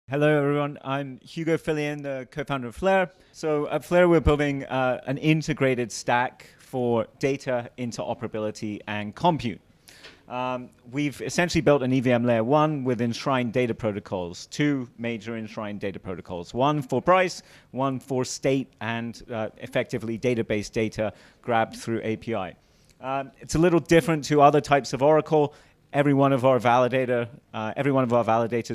Hello, everyone. I'm Hugo Philion, the co-founder of Flare. So at Flare, we're building an integrated stack for data interoperability and compute. We've essentially built an EVM layer 1 with enshrined data protocols, two major enshrined data protocols, one for price, one for state and effectively database data grabbed through API. It's a little different to other types of Oracle. Every one of our validators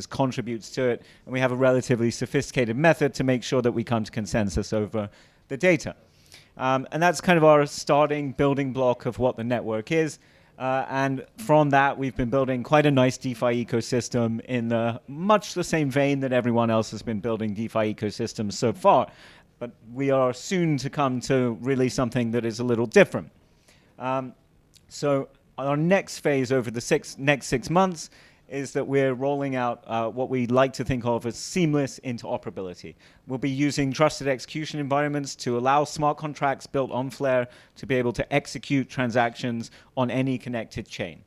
contributes to it, and we have a relatively sophisticated method to make sure that we come to consensus over the data. And that's kind of our starting building block of what the network is. And from that, we've been building quite a nice DeFi ecosystem in much the same vein that everyone else has been building DeFi ecosystems so far. But we are soon to come to really something that is a little different. So our next phase over the next 6 months is that we're rolling out what we like to think of as seamless interoperability. We'll be using trusted execution environments to allow smart contracts built on Flare to be able to execute transactions on any connected chain.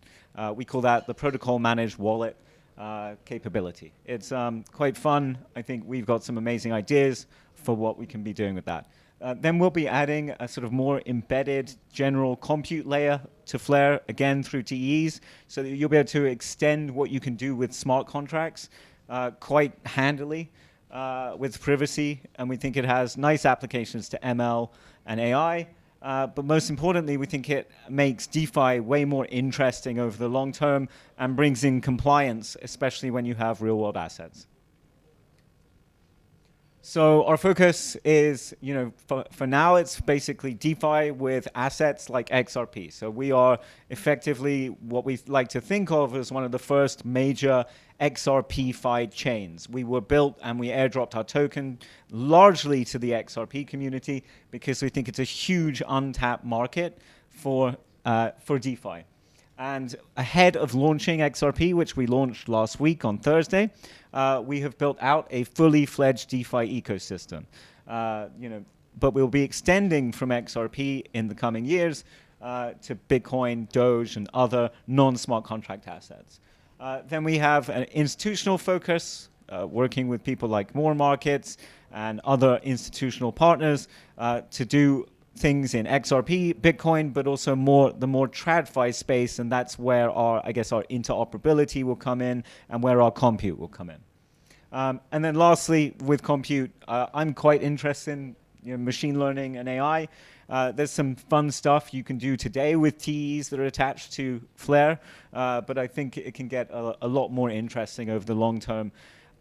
We call that the protocol managed wallet capability. It's quite fun. I think we've got some amazing ideas for what we can be doing with that. Then we'll be adding a sort of more embedded general compute layer to Flare, again through TEs, so that you'll be able to extend what you can do with smart contracts quite handily with privacy. And we think it has nice applications to ML and AI. But most importantly, we think it makes DeFi way more interesting over the long term and brings in compliance, especially when you have real-world assets. So our focus is, for now, it's basically DeFi with assets like XRP. So we are effectively what we like to think of as one of the first major XRP-fied chains. We were built and we airdropped our token largely to the XRP community because we think it's a huge untapped market for DeFi. And ahead of launching XRP, which we launched last week on Thursday, we have built out a fully fledged DeFi ecosystem. But we'll be extending from XRP in the coming years to Bitcoin, Doge, and other non-smart contract assets. Then we have an institutional focus, working with people like More Markets and other institutional partners to do things in XRP, Bitcoin, but also the more TradFi space, and that's where our interoperability will come in and where our compute will come in. And then lastly, with compute, I'm quite interested in machine learning and AI. There's some fun stuff you can do today with TEs that are attached to Flare, but I think it can get a lot more interesting over the long term.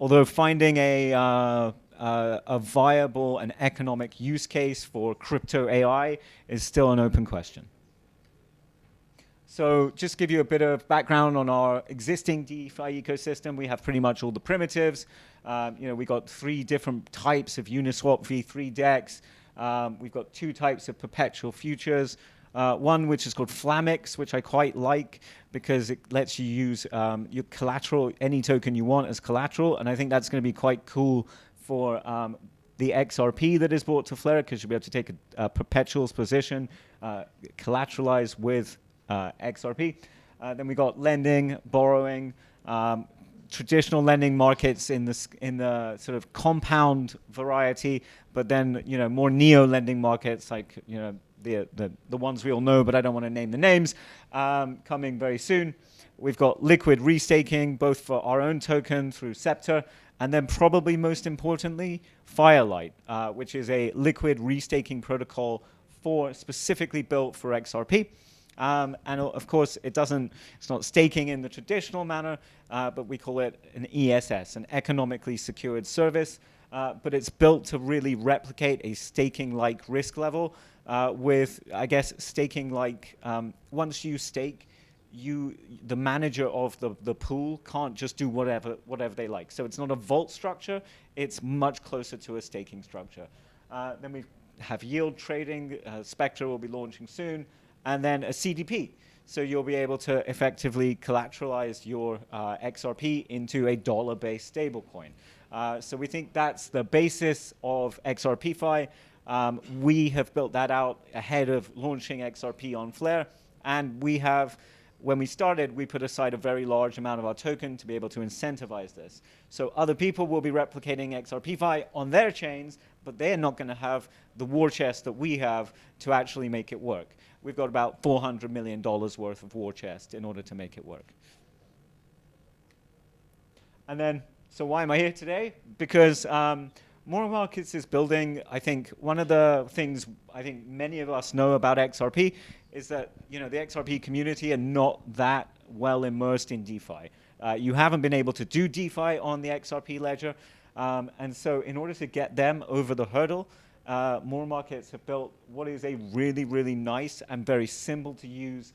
Although finding a viable and economic use case for crypto AI is still an open question. So just to give you a bit of background on our existing DeFi ecosystem, we have pretty much all the primitives. We got 3 different types of Uniswap v3 DEX. We've got 2 types of perpetual futures. One which is called Flamix, which I quite like because it lets you use your collateral, any token you want as collateral. And I think that's going to be quite cool for the XRP that is brought to Flare, because you'll be able to take a perpetuals position, collateralize with XRP. Then we got lending, borrowing, traditional lending markets in the sort of compound variety, but then more neo lending markets like the ones we all know, but I don't want to name the names, coming very soon. We've got liquid restaking, both for our own token through Scepter, and then probably most importantly, Firelight, which is a liquid restaking protocol specifically built for XRP. And of course, it's not staking in the traditional manner, but we call it an ESS, an economically secured service. But it's built to really replicate a staking-like risk level with, staking-like, once you stake, the manager of the pool can't just do whatever they like. So it's not a vault structure. It's much closer to a staking structure. Then we have yield trading. Spectre will be launching soon. And then a CDP. So you'll be able to effectively collateralize your XRP into a dollar-based stablecoin. So we think that's the basis of XRPFi. We have built that out ahead of launching XRP on Flare. And we have when we started, we put aside a very large amount of our token to be able to incentivize this. So other people will be replicating XRP on their chains, but they're not going to have the war chest that we have to actually make it work. We've got about $400 million worth of war chest in order to make it work. And then, so why am I here today? Because More Markets is building, I think, one of the things I think many of us know about XRP is that, the XRP community are not that well immersed in DeFi. You haven't been able to do DeFi on the XRP ledger. And so in order to get them over the hurdle, More Markets have built what is a really, really nice and very simple to use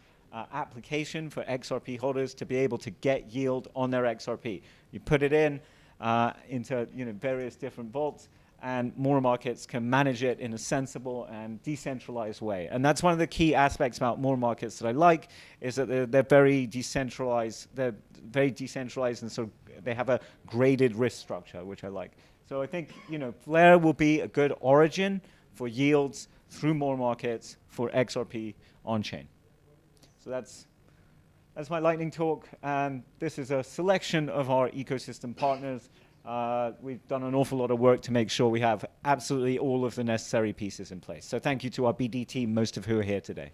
application for XRP holders to be able to get yield on their XRP. You put it in into various different vaults, and More Markets can manage it in a sensible and decentralized way. And that's one of the key aspects about More Markets that I like, is that they're very decentralized. They're very decentralized, and so they have a graded risk structure, which I like. So I think Flare will be a good origin for yields through More Markets for XRP on chain. So that's my lightning talk, and this is a selection of our ecosystem partners. We've done an awful lot of work to make sure we have absolutely all of the necessary pieces in place. So thank you to our BD team, most of who are here today.